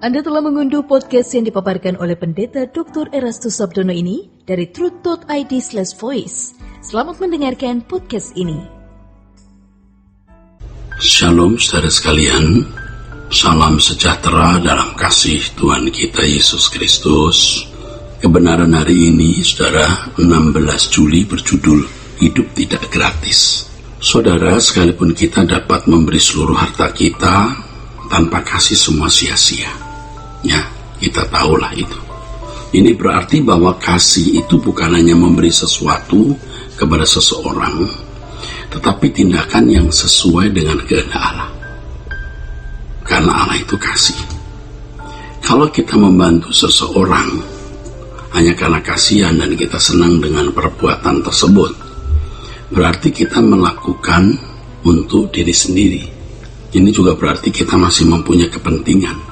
Anda telah mengunduh podcast yang dipaparkan oleh Pendeta Dr. Erastus Sabdono ini dari truth.id/voice. Selamat mendengarkan podcast ini. Shalom saudara sekalian, salam sejahtera dalam kasih Tuhan kita Yesus Kristus. Kebenaran hari ini, saudara, 16 Juli berjudul Hidup Tidak Gratis. Saudara, sekalipun kita dapat memberi seluruh harta kita, tanpa kasih semua sia-sia. Ya, kita tahulah itu. Ini berarti bahwa kasih itu bukan hanya memberi sesuatu kepada seseorang, tetapi tindakan yang sesuai dengan kehendak Allah. Karena Allah itu kasih. Kalau kita membantu seseorang hanya karena kasihan dan kita senang dengan perbuatan tersebut, berarti kita melakukan untuk diri sendiri. Ini juga berarti kita masih mempunyai kepentingan.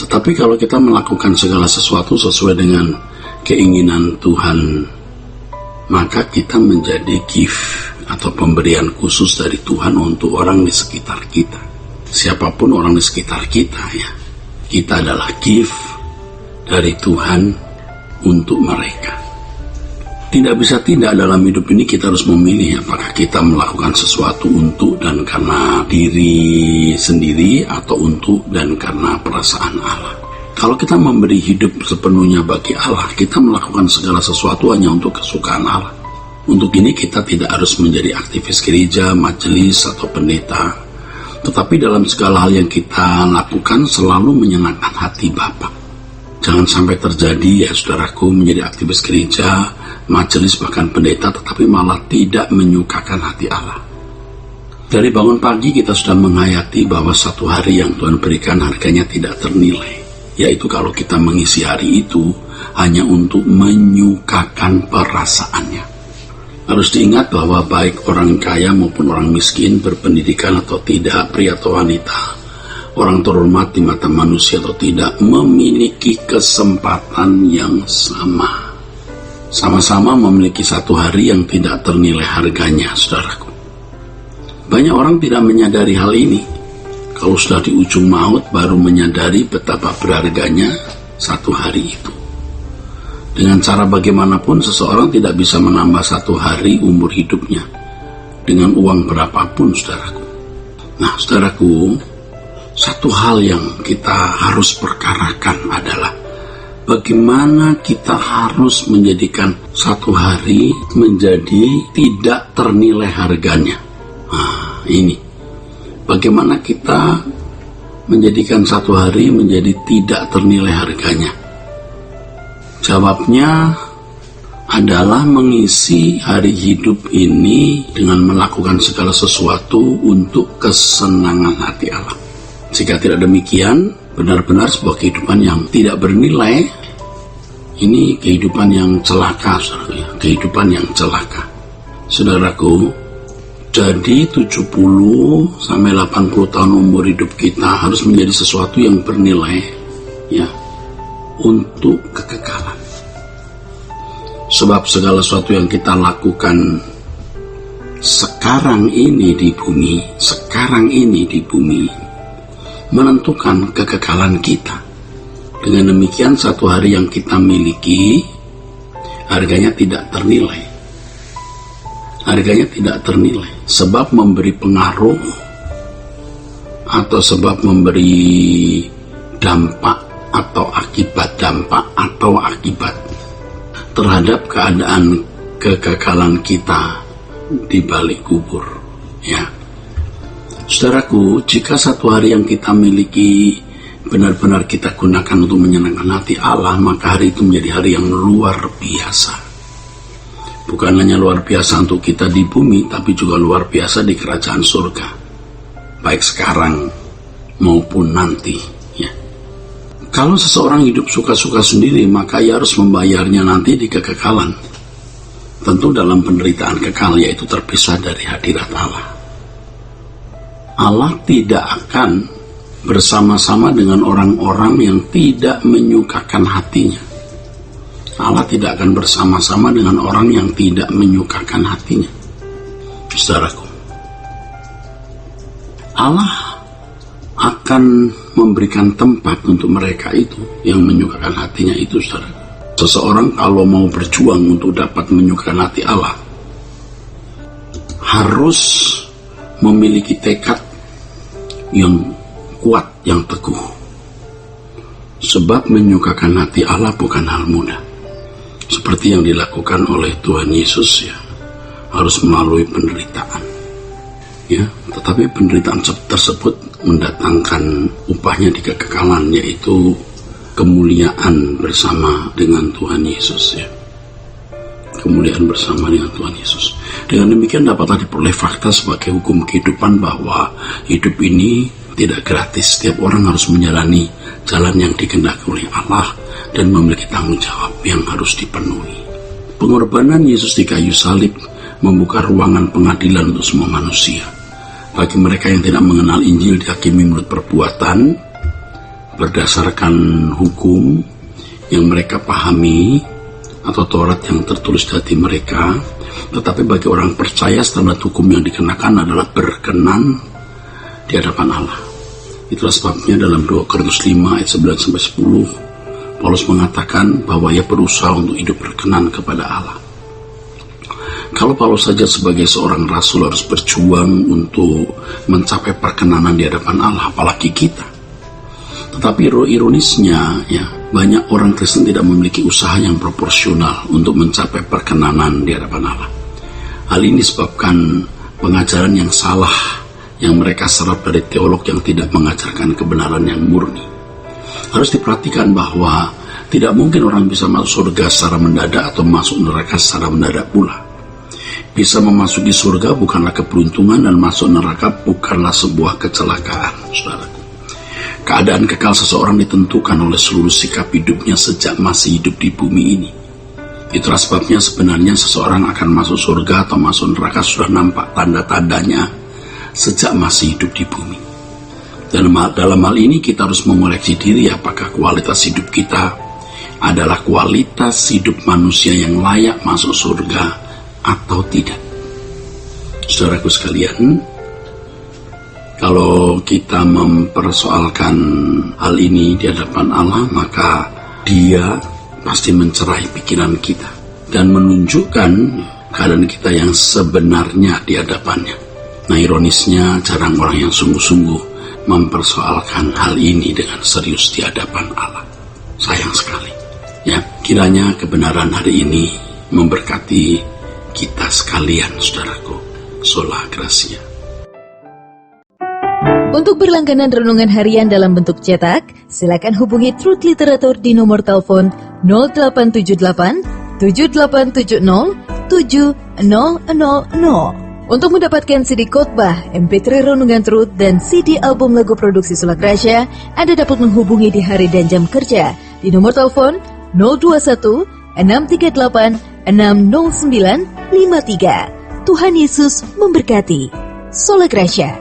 Tetapi kalau kita melakukan segala sesuatu sesuai dengan keinginan Tuhan, maka kita menjadi gift atau pemberian khusus dari Tuhan untuk orang di sekitar kita. Siapapun orang di sekitar kita, ya, kita adalah gift dari Tuhan untuk mereka. Tidak bisa tidak dalam hidup ini kita harus memilih apakah kita melakukan sesuatu untuk dan karena diri sendiri atau untuk dan karena perasaan Allah. Kalau kita memberi hidup sepenuhnya bagi Allah, kita melakukan segala sesuatu hanya untuk kesukaan Allah. Untuk ini kita tidak harus menjadi aktivis gereja, majelis, atau pendeta. Tetapi dalam segala hal yang kita lakukan selalu menyenangkan hati Bapa. Jangan sampai terjadi, ya saudaraku, menjadi aktivis gereja, majelis, bahkan pendeta, tetapi malah tidak menyukakan hati Allah. Dari bangun pagi kita sudah menghayati bahwa satu hari yang Tuhan berikan harganya tidak ternilai. Yaitu kalau kita mengisi hari itu hanya untuk menyukakan perasaannya. Harus diingat bahwa baik orang kaya maupun orang miskin, berpendidikan atau tidak, pria atau wanita, orang terhormat di mata manusia atau tidak, memiliki kesempatan yang sama. Sama-sama memiliki satu hari yang tidak ternilai harganya, saudaraku. Banyak orang tidak menyadari hal ini. Kalau sudah di ujung maut baru menyadari betapa berharganya satu hari itu. Dengan cara bagaimanapun seseorang tidak bisa menambah satu hari umur hidupnya dengan uang berapapun, saudaraku. Nah, saudaraku, satu hal yang kita harus perkarakan adalah bagaimana kita harus menjadikan satu hari menjadi tidak ternilai harganya. Nah, ini. Bagaimana kita menjadikan satu hari menjadi tidak ternilai harganya? Jawabnya adalah mengisi hari hidup ini dengan melakukan segala sesuatu untuk kesenangan hati Allah. Jika tidak demikian, benar-benar sebuah kehidupan yang tidak bernilai. Ini kehidupan yang celaka, saudara. Kehidupan yang celaka. Saudaraku, jadi 70 sampai 80 tahun umur hidup kita harus menjadi sesuatu yang bernilai, ya, untuk kekekalan. Sebab segala sesuatu yang kita lakukan sekarang ini di bumi, menentukan kekekalan kita. Dengan demikian satu hari yang kita miliki harganya tidak ternilai. Harganya tidak ternilai sebab memberi pengaruh atau sebab memberi dampak atau akibat terhadap keadaan kekekalan kita di balik kubur, ya. Saudaraku, jika satu hari yang kita miliki benar-benar kita gunakan untuk menyenangkan hati Allah, maka hari itu menjadi hari yang luar biasa. Bukan hanya luar biasa untuk kita di bumi, tapi juga luar biasa di kerajaan surga. Baik sekarang maupun nanti, ya. Kalau seseorang hidup suka-suka sendiri, maka ia harus membayarnya nanti di kekekalan. Tentu dalam penderitaan kekal, yaitu terpisah dari hadirat Allah. Allah tidak akan bersama-sama dengan orang-orang yang tidak menyukakan hatinya. Allah tidak akan bersama-sama dengan orang yang tidak menyukakan hatinya. Saudaraku, Allah akan memberikan tempat untuk mereka itu yang menyukakan hatinya itu, saudara. Seseorang kalau mau berjuang untuk dapat menyukakan hati Allah, harus memiliki tekad yang kuat, yang teguh. Sebab menyukakan hati Allah bukan hal mudah. Seperti yang dilakukan oleh Tuhan Yesus, ya, harus melalui penderitaan. Ya, tetapi penderitaan tersebut mendatangkan upahnya di kekekalan, yaitu kemuliaan bersama dengan Tuhan Yesus, ya. Kemuliaan bersama dengan Tuhan Yesus. Dengan demikian dapatlah diperoleh fakta sebagai hukum kehidupan bahwa hidup ini tidak gratis. Setiap orang harus menjalani jalan yang dikehendaki oleh Allah dan memiliki tanggung jawab yang harus dipenuhi. Pengorbanan Yesus di kayu salib membuka ruangan pengadilan untuk semua manusia. Bagi mereka yang tidak mengenal Injil, dihakimi menurut perbuatan berdasarkan hukum yang mereka pahami atau Taurat yang tertulis di hati mereka. Tetapi bagi orang percaya, standar hukum yang dikenakan adalah berkenan di hadapan Allah. Itulah sebabnya dalam 2 Korintus 5 ayat 9-10 Paulus mengatakan bahwa ia berusaha untuk hidup berkenan kepada Allah. Kalau Paulus saja sebagai seorang rasul harus berjuang untuk mencapai perkenanan di hadapan Allah, apalagi kita. Tetapi ironisnya, ya, banyak orang Kristen tidak memiliki usaha yang proporsional untuk mencapai perkenanan di hadapan Allah. Hal ini disebabkan pengajaran yang salah yang mereka serap dari teolog yang tidak mengajarkan kebenaran yang murni. Harus diperhatikan bahwa tidak mungkin orang bisa masuk surga secara mendadak atau masuk neraka secara mendadak pula. Bisa memasuki surga bukanlah keberuntungan dan masuk neraka bukanlah sebuah kecelakaan, saudaraku. Keadaan kekal seseorang ditentukan oleh seluruh sikap hidupnya sejak masih hidup di bumi ini. Itulah sebabnya sebenarnya seseorang akan masuk surga atau masuk neraka sudah nampak tanda-tandanya sejak masih hidup di bumi. Dalam hal ini kita harus mengoreksi diri apakah kualitas hidup kita adalah kualitas hidup manusia yang layak masuk surga atau tidak. Saudaraku sekalian, kalau kita mempersoalkan hal ini di hadapan Allah, maka Dia pasti mencerai pikiran kita dan menunjukkan keadaan kita yang sebenarnya di hadapannya. Nah, ironisnya jarang orang yang sungguh-sungguh mempersoalkan hal ini dengan serius di hadapan Allah. Sayang sekali. Ya, kiranya kebenaran hari ini memberkati kita sekalian, saudaraku. Sola Gracia. Untuk berlangganan renungan harian dalam bentuk cetak, silakan hubungi Truth Literatur di nomor telepon 0878 7870 7000. Untuk mendapatkan CD khotbah, MP3 renungan Truth, dan CD album lagu produksi Sola Gracia, Anda dapat menghubungi di hari dan jam kerja di nomor telepon 021 638 60953. Tuhan Yesus memberkati. Sola Gracia.